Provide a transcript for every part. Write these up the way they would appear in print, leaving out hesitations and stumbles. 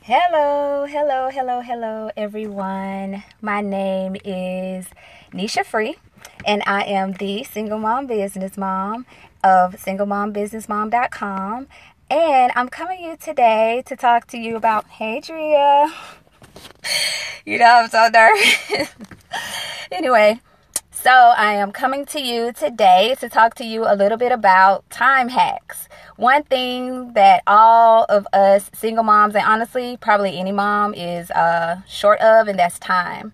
Hello, everyone. My name is Nisha Free, and I am the single mom business mom of singlemombusinessmom.com. And I'm coming to you today to talk to you about, hey, Drea. I'm so nervous. Anyway, so I am coming to you today to talk to you a little bit about time hacks. One thing that all of us single moms, and honestly, probably any mom, is short of, and that's time.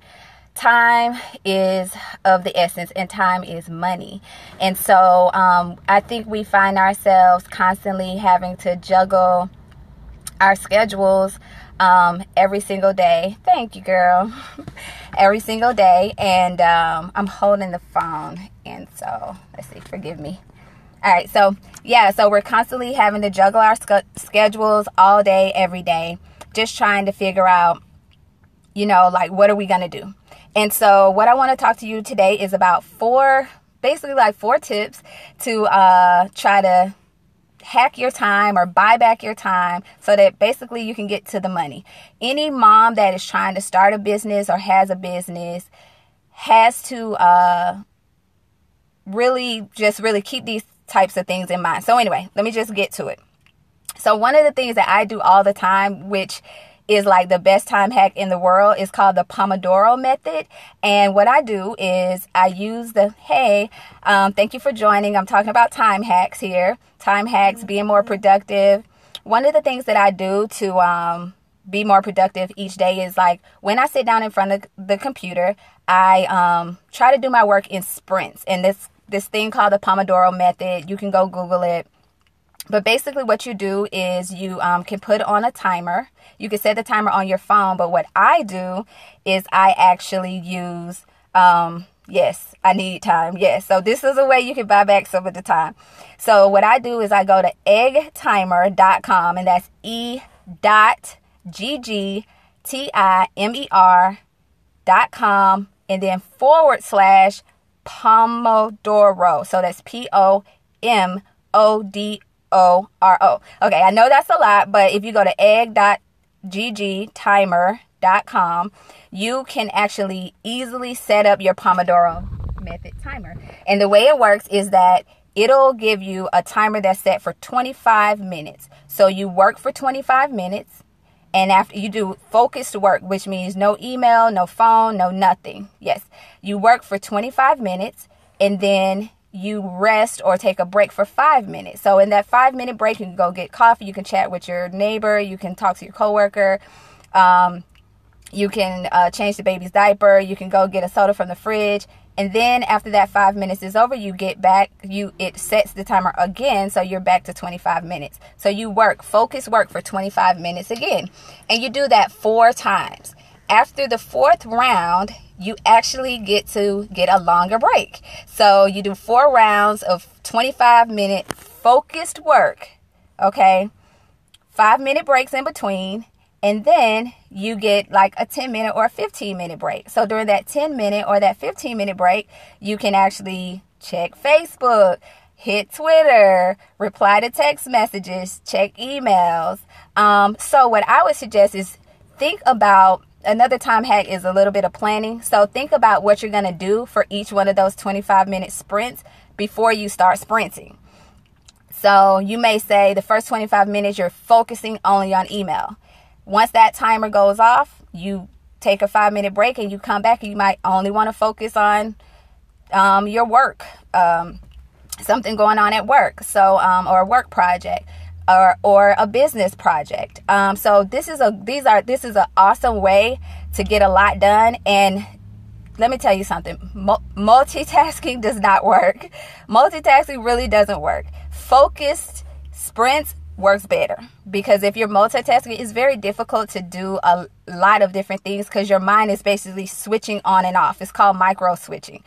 Time is of the essence, and time is money. And so I think we find ourselves constantly having to juggle our schedules every single day. Thank you, girl. Every single day. And I'm holding the phone. And so, let's see, forgive me. All right, so we're constantly having to juggle our schedules all day, every day, just trying to figure out, what are we going to do? And so what I want to talk to you today is about four tips to try to hack your time or buy back your time so that basically you can get to the money. Any mom that is trying to start a business or has a business has to really keep these types of things in mind. So anyway, let me just get to it. So one of the things that I do all the time, which is like the best time hack in the world, is called the Pomodoro method. And what I do is I use thank you for joining. I'm talking about time hacks here. Time hacks, being more productive. One of the things that I do to be more productive each day is, like, when I sit down in front of the computer, I try to do my work in sprints. And this thing called the Pomodoro method, you can go Google it. But basically what you do is you can put on a timer. You can set the timer on your phone. But what I do is I actually use, yes, I need time. Yes. So this is a way you can buy back some of the time. So what I do is I go to eggtimer.com, and that's e.ggtimer.com, and then /Pomodoro. So that's POMODORO. Okay, I know that's a lot, but if you go to egg.ggtimer.com, you can actually easily set up your Pomodoro method timer. And the way it works is that it'll give you a timer that's set for 25 minutes. So you work for 25 minutes, and after you do focused work, which means no email, no phone, no nothing. Yes, you work for 25 minutes, and then you rest or take a break for 5 minutes. So in that 5-minute break, you can go get coffee, you can chat with your neighbor, you can talk to your coworker, you can change the baby's diaper, you can go get a soda from the fridge. And then after that 5 minutes is over, you get back, it sets the timer again, so you're back to 25 minutes. So you focus work for 25 minutes again. And you do that 4 times. After the 4th round, you actually get a longer break. So you do 4 rounds of 25-minute focused work, okay? 5-minute breaks in between. And then you get like a 10-minute or a 15-minute break. So during that 10-minute or that 15-minute break, you can actually check Facebook, hit Twitter, reply to text messages, check emails. So what I would suggest is think about, another time hack is a little bit of planning. So think about what you're going to do for each one of those 25-minute sprints before you start sprinting. So you may say the first 25 minutes, you're focusing only on email. Once that timer goes off, you take a 5-minute break and you come back, and you might only want to focus on your work, something going on at work, so or a work project or a business project. So this is an awesome way to get a lot done. And let me tell you something, multitasking does not work. Multitasking really doesn't work. Focused sprints works better, because if you're multitasking, it's very difficult to do a lot of different things because your mind is basically switching on and off. It's called micro switching.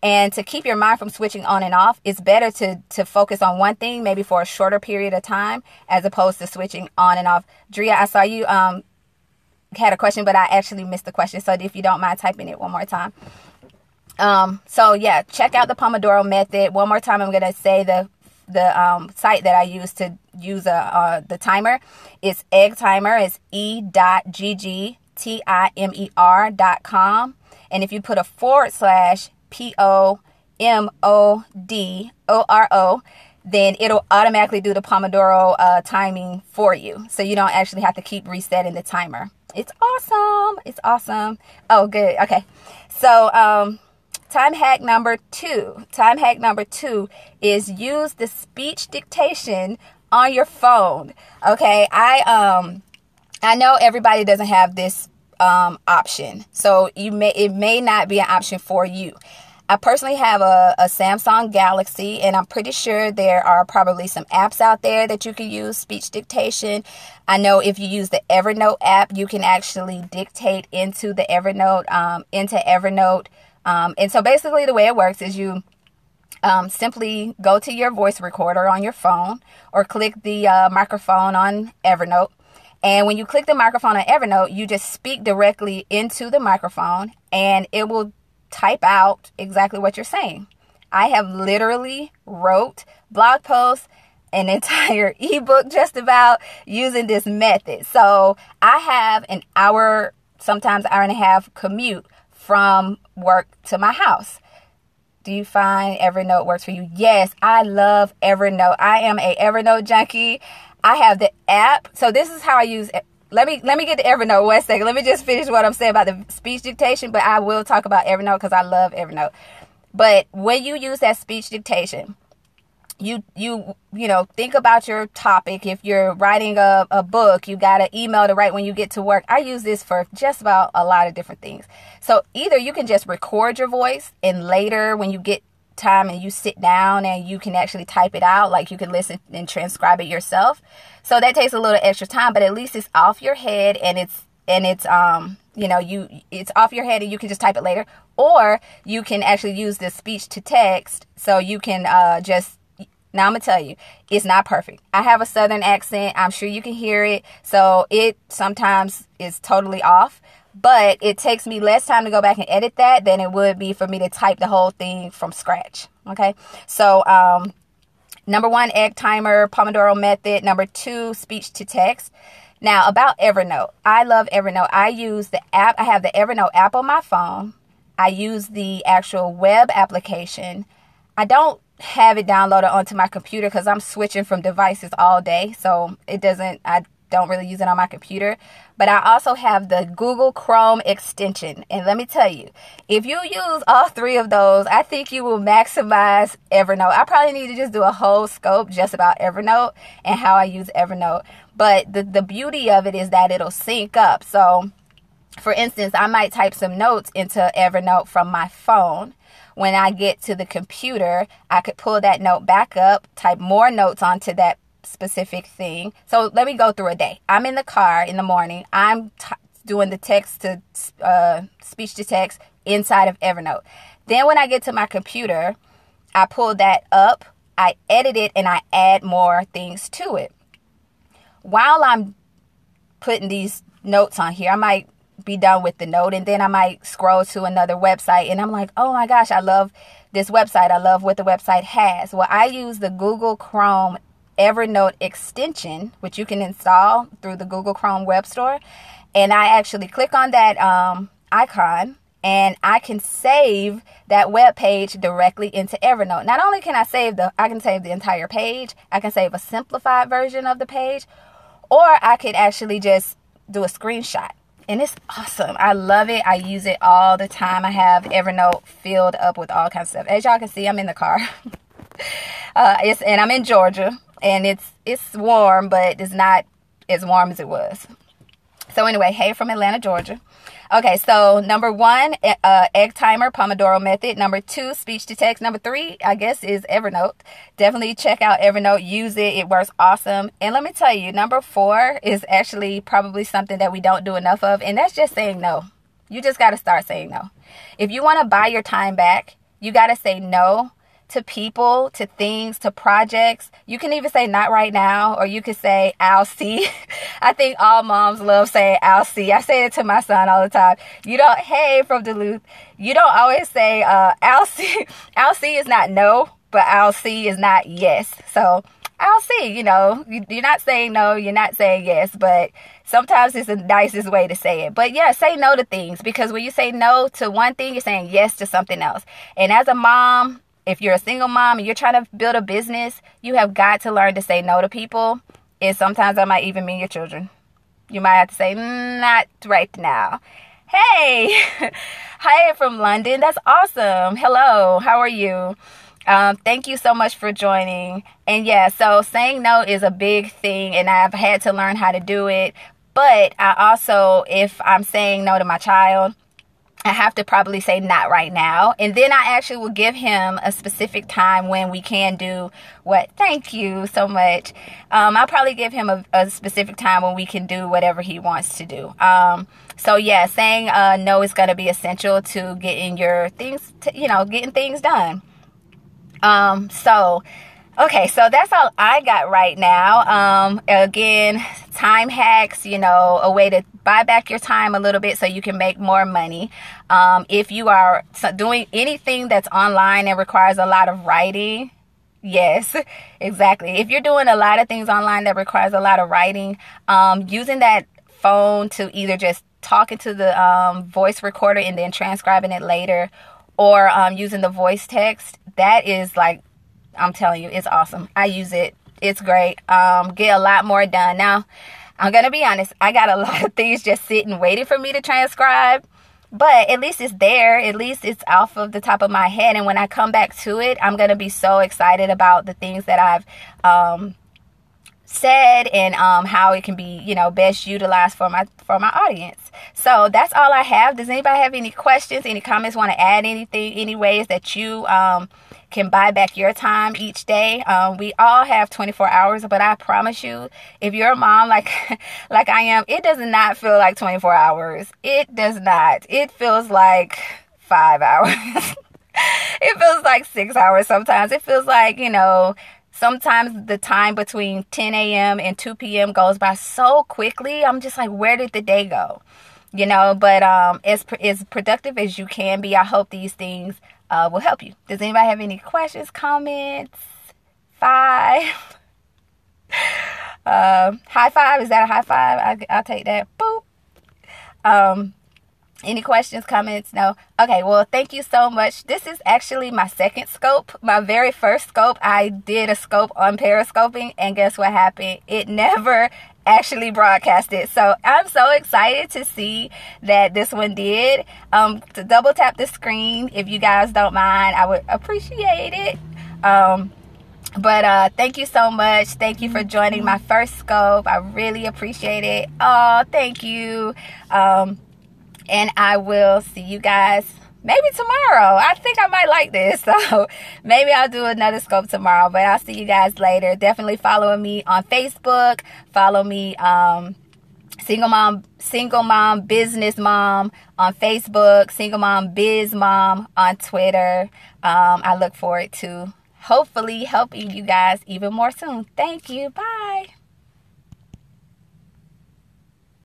And to keep your mind from switching on and off, it's better to focus on one thing, maybe for a shorter period of time, as opposed to switching on and off. Drea, I saw you had a question, but I actually missed the question. So if you don't mind typing it one more time. So yeah, check out the Pomodoro method. One more time, I'm going to say the site that I use to use the timer is Egg Timer. It's e.ggtimer.com. And if you put a /POMODORO, then it'll automatically do the Pomodoro timing for you. So you don't actually have to keep resetting the timer. It's awesome. It's awesome. Oh, good. Okay. So, time hack number 2. Time hack number 2 is use the speech dictation on your phone. Okay. I know everybody doesn't have this option. So it may not be an option for you. I personally have a Samsung Galaxy, and I'm pretty sure there are probably some apps out there that you can use speech dictation. I know if you use the Evernote app, you can actually dictate into the Evernote, and so basically the way it works is you simply go to your voice recorder on your phone or click the microphone on Evernote. And when you click the microphone on Evernote, you just speak directly into the microphone and it will type out exactly what you're saying. I have literally wrote blog posts, an entire ebook just about using this method. So I have an hour, sometimes hour and a half commute from work to my house. Do you find Evernote works for you? Yes, I love Evernote. I am a Evernote junkie. I have the app. So this is how I use it. Let me get to Evernote 1 second. Let me just finish what I'm saying about the speech dictation, but I will talk about Evernote because I love Evernote. But when you use that speech dictation, you think about your topic. If you're writing a book, you got an email to write when you get to work. I use this for just about a lot of different things. So either you can just record your voice and later when you get time and you sit down and you can actually type it out, like you can listen and transcribe it yourself. So that takes a little extra time, but at least it's off your head and it's off your head and you can just type it later. Or you can actually use the speech to text. So you can now I'm gonna tell you, it's not perfect. I have a Southern accent. I'm sure you can hear it. So it sometimes is totally off. But it takes me less time to go back and edit that than it would be for me to type the whole thing from scratch. Okay. So, number 1, Egg Timer, Pomodoro method. Number 2, speech to text. Now about Evernote. I love Evernote. I use the app. I have the Evernote app on my phone. I use the actual web application. I don't have it downloaded onto my computer because I'm switching from devices all day. So I don't really use it on my computer. But I also have the Google Chrome extension. And let me tell you, if you use all 3 of those, I think you will maximize Evernote. I probably need to just do a whole scope just about Evernote and how I use Evernote. But the beauty of it is that it'll sync up. So, for instance, I might type some notes into Evernote from my phone. When I get to the computer, I could pull that note back up, type more notes onto that specific thing. So let me go through a day. I'm in the car in the morning. I'm doing the text to speech to text inside of Evernote. Then when I get to my computer, I pull that up, I edit it, and I add more things to it. While I'm putting these notes on here, I might be done with the note and then I might scroll to another website and I'm like, oh my gosh, I love this website. I love what the website has. Well, I use the Google Chrome Evernote extension, which you can install through the Google Chrome web store. And I actually click on that icon and I can save that web page directly into Evernote. Not only can I save the entire page, I can save a simplified version of the page, or I could actually just do a screenshot. And it's awesome. I love it. I use it all the time. I have Evernote filled up with all kinds of stuff. As y'all can see, I'm in the car. And I'm in Georgia. And it's warm, but it's not as warm as it was. So anyway, hey from Atlanta, Georgia. Okay, so number 1, Egg Timer, Pomodoro method. Number 2, speech to text. Number 3, I guess, is Evernote. Definitely check out Evernote. Use it. It works awesome. And let me tell you, number 4 is actually probably something that we don't do enough of, and that's just saying no. You just got to start saying no. If you want to buy your time back, you got to say no to people, to things, to projects. You can even say not right now, or you could say I'll see. I think all moms love saying I'll see. I say it to my son all the time. Hey, from Duluth, you don't always say I'll see. I'll see is not no. but I'll see is not yes. So I'll see, you know, you're not saying no, you're not saying yes, but sometimes it's the nicest way to say it. But yeah, say no to things, because when you say no to one thing, you're saying yes to something else. And as a mom, if you're a single mom and you're trying to build a business, you have got to learn to say no to people. And sometimes that might even mean your children. You might have to say, not right now. Hey, hi from London. That's awesome. Hello, how are you? Thank you so much for joining. And yeah, so saying no is a big thing, and I've had to learn how to do it. But I also, if I'm saying no to my child, I have to probably say not right now. And then I actually will give him a specific time when we can do what. Thank you so much. I'll probably give him a specific time when we can do whatever he wants to do. So yeah, saying no is going to be essential to getting your things, getting things done. Okay, so that's all I got right now. Again, time hacks, a way to buy back your time a little bit so you can make more money. If you are doing anything that's online and requires a lot of writing, yes, exactly. If you're doing a lot of things online that requires a lot of writing, using that phone to either just talk into the voice recorder and then transcribing it later, or using the voice text, that is like, I'm telling you, it's awesome. I use it. It's great. Get a lot more done. Now, I'm going to be honest. I got a lot of things just sitting, waiting for me to transcribe. But at least it's there. At least it's off of the top of my head. And when I come back to it, I'm going to be so excited about the things that I've said and how it can be, best utilized for my audience. So that's all I have. Does anybody have any questions, any comments, want to add anything, any ways that you can buy back your time each day? We all have 24 hours, but I promise you, if you're a mom like I am, it does not feel like 24 hours. It does not. It feels like 5 hours. It feels like 6 hours sometimes. It feels like, sometimes the time between 10 a.m. and 2 p.m. goes by so quickly. I'm just like, where did the day go? But as productive as you can be, I hope these things will help you. Does anybody have any questions, comments? 5. High five. Is that a high five? I'll take that. Boop. Any questions, comments? No? Okay, well, thank you so much. This is actually my second scope. My very first scope, I did a scope on Periscoping, and guess what happened? It never actually broadcasted. So I'm so excited to see that this one did. To double tap the screen, if you guys don't mind, I would appreciate it. But thank you so much. Thank you for joining my first scope. I really appreciate it. Oh, thank you. And I will see you guys maybe tomorrow. I think I might like this. So maybe I'll do another scope tomorrow. But I'll see you guys later. Definitely follow me on Facebook. Follow me, Single Mom Business Mom on Facebook. Single Mom Biz Mom on Twitter. I look forward to hopefully helping you guys even more soon. Thank you. Bye.